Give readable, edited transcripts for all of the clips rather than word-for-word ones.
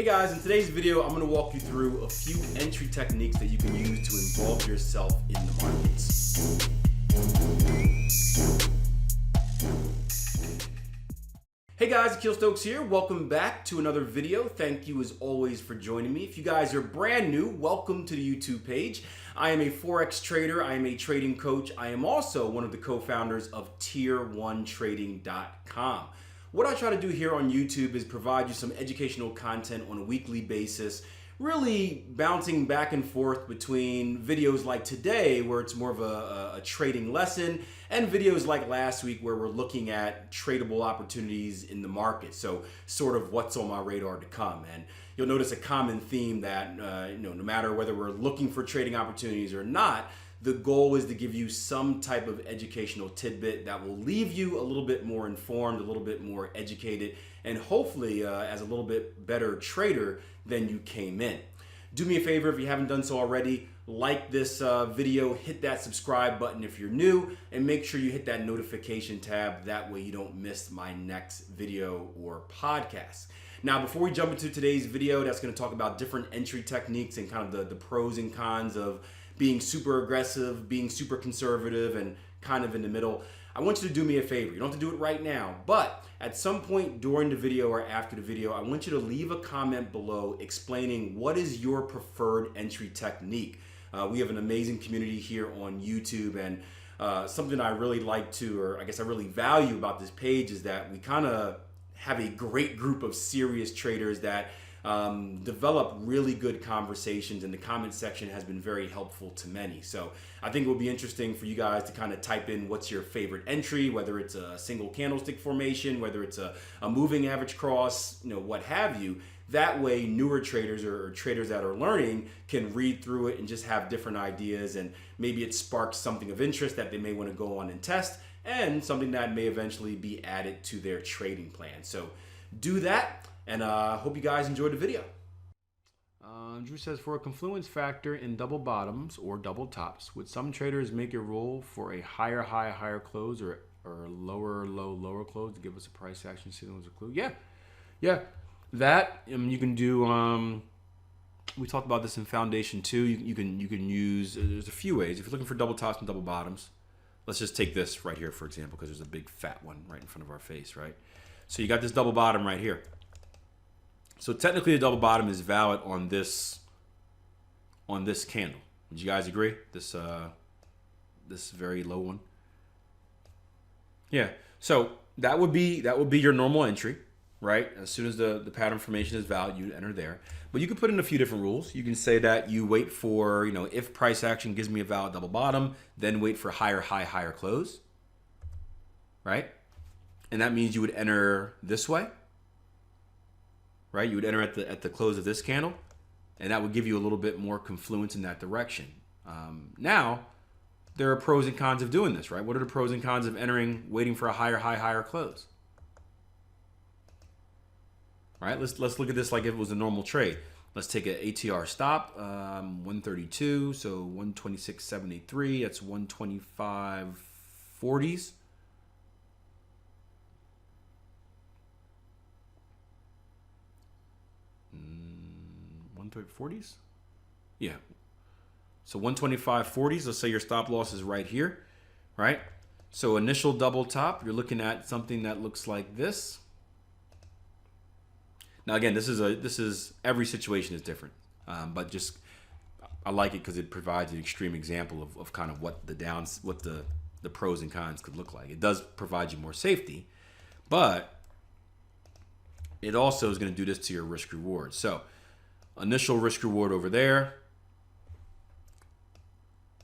Hey guys, in today's video, I'm going to walk you through a few entry techniques that you can use to involve yourself in the markets. Hey guys, Killzone here. Welcome back to another video. Thank you as always for joining me. If you guys are brand new, welcome to the YouTube page. I am a Forex trader. I am a trading coach. I am also one of the co-founders of Tier1Trading.com. What I try to do here on YouTube is provide you some educational content on a weekly basis, really bouncing back and forth between videos like today, where it's more of a trading lesson, and videos like last week where we're looking at tradable opportunities in the market. So sort of what's on my radar to come. And you'll notice a common theme that no matter whether we're looking for trading opportunities or not, the goal is to give you some type of educational tidbit that will leave you a little bit more informed, a little bit more educated, and hopefully as a little bit better trader than you came in. Do me a favor if you haven't done so already, like this video, hit that subscribe button if you're new, and make sure you hit that notification tab. That way you don't miss my next video or podcast. Now, before we jump into today's video, that's going to talk about different entry techniques and kind of the pros and cons of being super aggressive, being super conservative, and kind of in the middle. I want you to do me a favor. You don't have to do it right now, but at some point during the video or after the video, I want you to leave a comment below explaining what is your preferred entry technique. We have an amazing community here on YouTube, and something I really like to, or I guess I really value about this page, is that we kind of have a great group of serious traders that develop really good conversations, and the comment section has been very helpful to many. So I think it will be interesting for you guys to kind of type in what's your favorite entry, whether it's a single candlestick formation, whether it's a moving average cross, what have you. That way newer traders or traders that are learning can read through it and just have different ideas, and maybe it sparks something of interest that they may want to go on and test, and something that may eventually be added to their trading plan. So do that. And hope you guys enjoyed the video. Drew says, for a confluence factor in double bottoms or double tops, would some traders make a rule for a higher high, higher close, or lower low, lower close to give us a price action signal as a clue? Yeah. That you can do. We talked about this in Foundation 2. You can use. There's a few ways. If you're looking for double tops and double bottoms, let's just take this right here for example, because there's a big fat one right in front of our face, right? So you got this double bottom right here. So technically the double bottom is valid on this candle. Would you guys agree? This very low one. Yeah. So that would be your normal entry, right? As soon as the pattern formation is valid, you enter there. But you can put in a few different rules. You can say that you wait for, if price action gives me a valid double bottom, then wait for higher high, higher close. Right? And that means you would enter this way. Right, you would enter at the close of this candle, and that would give you a little bit more confluence in that direction. Now, there are pros and cons of doing this, right? What are the pros and cons of waiting for a higher high, higher close? Right, let's look at this like if it was a normal trade. Let's take an ATR stop, 132, so 126.73. That's 125.40s. 140s? Yeah. So 125.40s, let's say your stop loss is right here, right? So initial double top, you're looking at something that looks like this. Now again, this is every situation is different, but just I like it because it provides an extreme example of kind of what the pros and cons could look like. It does provide you more safety, but it also is going to do this to your risk reward. So initial risk reward over there.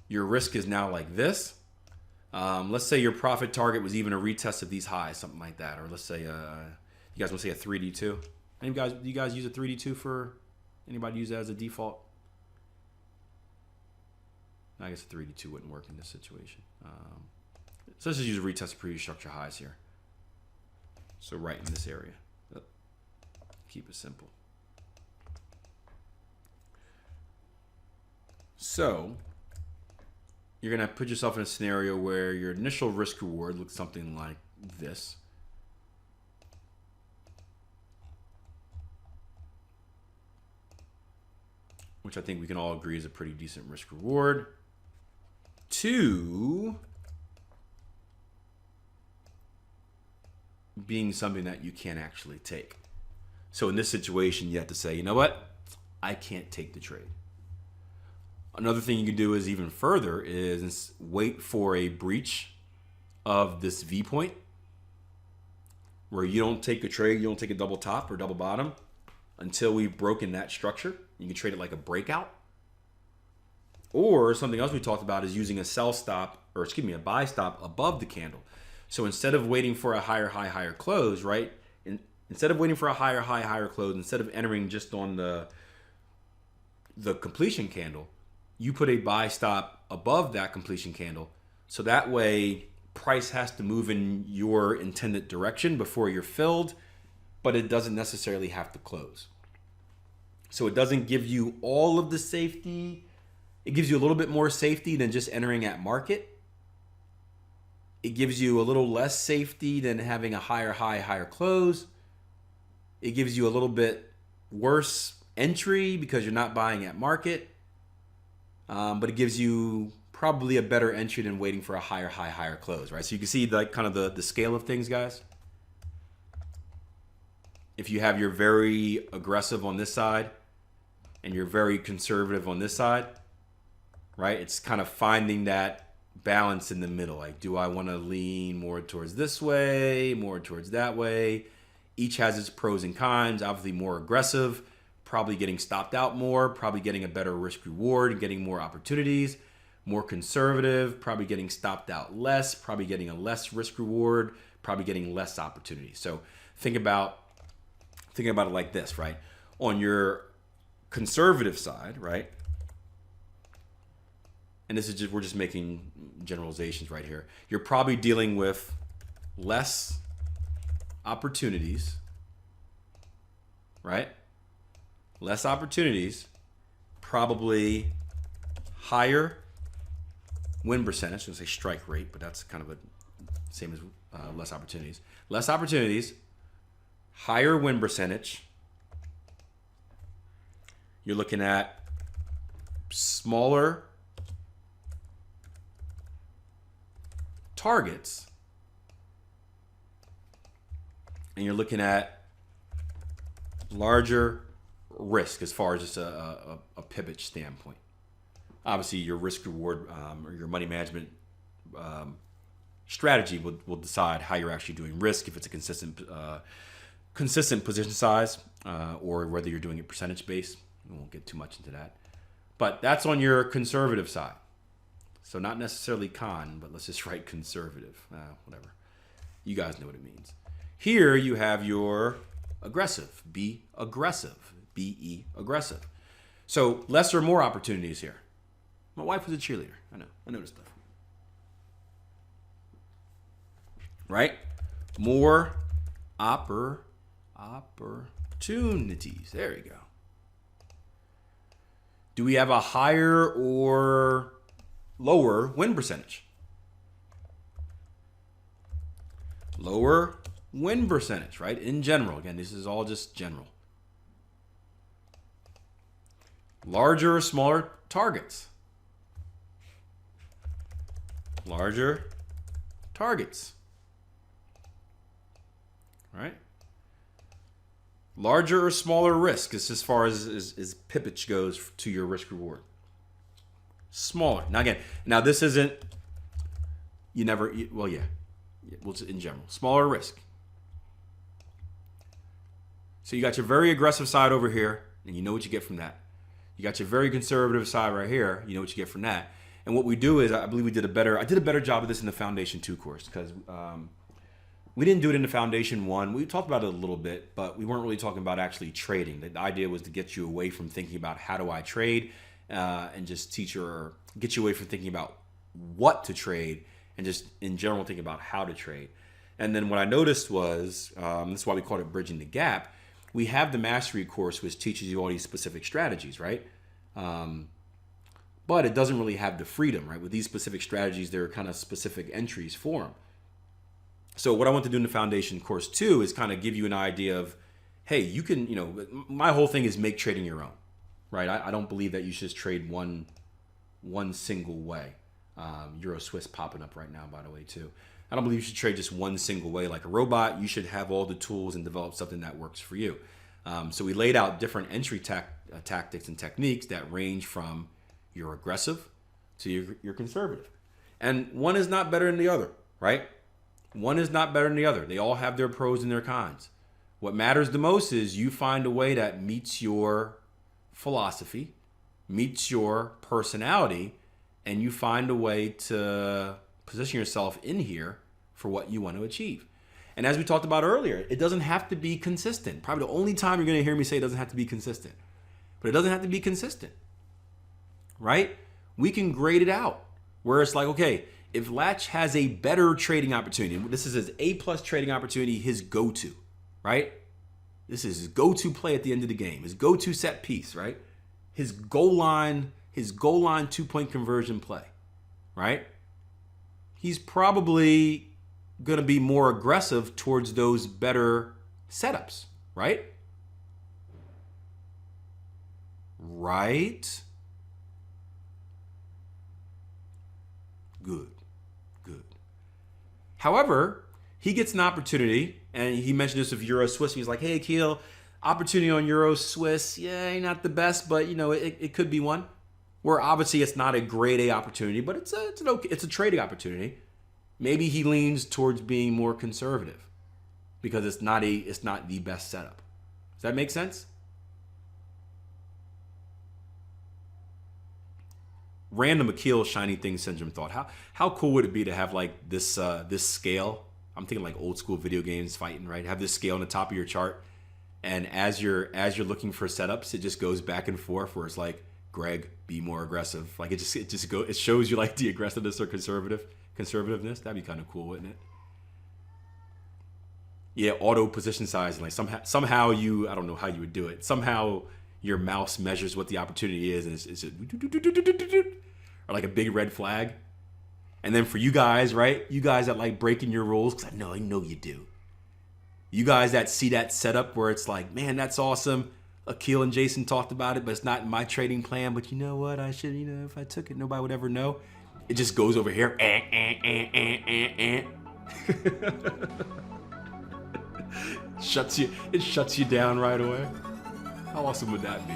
Your risk is now like this. Let's say your profit target was even a retest of these highs, something like that. Or let's say, you guys want to say a 3D2? Do you guys use a 3D2 for, anybody use that as a default? I guess a 3D2 wouldn't work in this situation. So let's just use a retest of previous structure highs here. So right in this area. Keep it simple. So you're going to put yourself in a scenario where your initial risk reward looks something like this. which I think we can all agree is a pretty decent risk reward, to being something that you can't actually take. So in this situation, you have to say, you know what? I can't take the trade. Another thing you can do is even further is wait for a breach of this V point where you don't take a trade, you don't take a double top or double bottom until we've broken that structure. You can trade it like a breakout. Or something else we talked about is using a sell stop, or excuse me, a buy stop above the candle. So instead of waiting for a higher high, higher close, right? Instead of waiting for a higher high, higher close, instead of entering just on the completion candle, you put a buy stop above that completion candle. So that way price has to move in your intended direction before you're filled, but it doesn't necessarily have to close. So it doesn't give you all of the safety. It gives you a little bit more safety than just entering at market. It gives you a little less safety than having a higher high, higher close. It gives you a little bit worse entry because you're not buying at market. But it gives you probably a better entry than waiting for a higher high, higher close, right? So you can see like kind of the scale of things, guys. If you have your very aggressive on this side and you're very conservative on this side, right? It's kind of finding that balance in the middle. Like, do I want to lean more towards this way, more towards that way? Each has its pros and cons. Obviously more aggressive, probably getting stopped out more, probably getting a better risk reward and getting more opportunities. More conservative, probably getting stopped out less, probably getting a less risk reward, probably getting less opportunity. So think about it like this, right? On your conservative side, right? And this is just, we're just making generalizations right here. You're probably dealing with less opportunities, right? Less opportunities, probably higher win percentage. I was going to say strike rate, but that's kind of a same as less opportunities. Less opportunities, higher win percentage. You're looking at smaller targets, and you're looking at larger risk as far as just a pivot standpoint. Obviously, your risk reward or your money management strategy will decide how you're actually doing risk, if it's a consistent position size or whether you're doing it percentage based. We won't get too much into that. But that's on your conservative side. So not necessarily con, but let's just write conservative. Whatever. You guys know what it means. Here you have your aggressive. Be aggressive. B-E, aggressive. So less or more opportunities here. My wife was a cheerleader. I know this stuff. Right? More opportunities. There you go. Do we have a higher or lower win percentage? Lower win percentage, right? In general. Again, this is all just general. Larger or smaller targets? Larger targets. All right? Larger or smaller risk as far as pippage goes to your risk reward. Smaller. Now this isn't, well, in general. Smaller risk. So you got your very aggressive side over here, and you know what you get from that. You got your very conservative side right here, you know what you get from that. And what we do is, I believe I did a better job of this in the Foundation 2 course, because we didn't do it in the Foundation 1. We talked about it a little bit, but we weren't really talking about actually trading. The idea was to get you away from thinking about how do I trade and just get you away from thinking about what to trade and just in general thinking about how to trade. And then what I noticed was, this is why we called it Bridging the Gap, we have the Mastery course which teaches you all these specific strategies, right? But it doesn't really have the freedom, right? With these specific strategies, there are kind of specific entries for them. So what I want to do in the Foundation course 2 is kind of give you an idea of, hey, you can, my whole thing is make trading your own. right? I don't believe that you should just trade one single way. Euro Swiss popping up right now, by the way, too. I don't believe you should trade just one single way like a robot. You should have all the tools and develop something that works for you. So we laid out different entry tactics and techniques that range from your aggressive to your conservative. And one is not better than the other, right? One is not better than the other. They all have their pros and their cons. What matters the most is you find a way that meets your philosophy, meets your personality, and you find a way to position yourself in here for what you want to achieve. And as we talked about earlier, it doesn't have to be consistent. Probably the only time you're going to hear me say it doesn't have to be consistent. But it doesn't have to be consistent, right? We can grade it out where it's like, okay, if Latch has a better trading opportunity, this is his A+ trading opportunity, his go-to, right? This is his go-to play at the end of the game, his go-to set piece, right? His goal line 2-point conversion play, right? He's probably going to be more aggressive towards those better setups, right? Right? Good. However, he gets an opportunity, and he mentioned this with Euro Swiss. He's like, hey, Keel, opportunity on Euro Swiss, yeah, not the best, but it could be one. Where obviously it's not a grade A opportunity, but it's a trading opportunity. Maybe he leans towards being more conservative because it's not the best setup. Does that make sense? Random Akil Shiny Thing Syndrome thought, how cool would it be to have like this scale? I'm thinking like old school video games fighting, right? Have this scale on the top of your chart, and as you're looking for setups, it just goes back and forth where it's like, Greg, be more aggressive. Like it shows you like the aggressiveness or conservativeness. That'd be kind of cool, wouldn't it? Yeah, auto position size, and like somehow I don't know how you would do it. Somehow your mouse measures what the opportunity is, and it's just, or like a big red flag. And then for you guys, right? You guys that like breaking your rules, because I know you do. You guys that see that setup where it's like, man, that's awesome. Akil and Jason talked about it, but it's not in my trading plan. But you know what? I should, if I took it, nobody would ever know. It just goes over here. It shuts you down right away. How awesome would that be?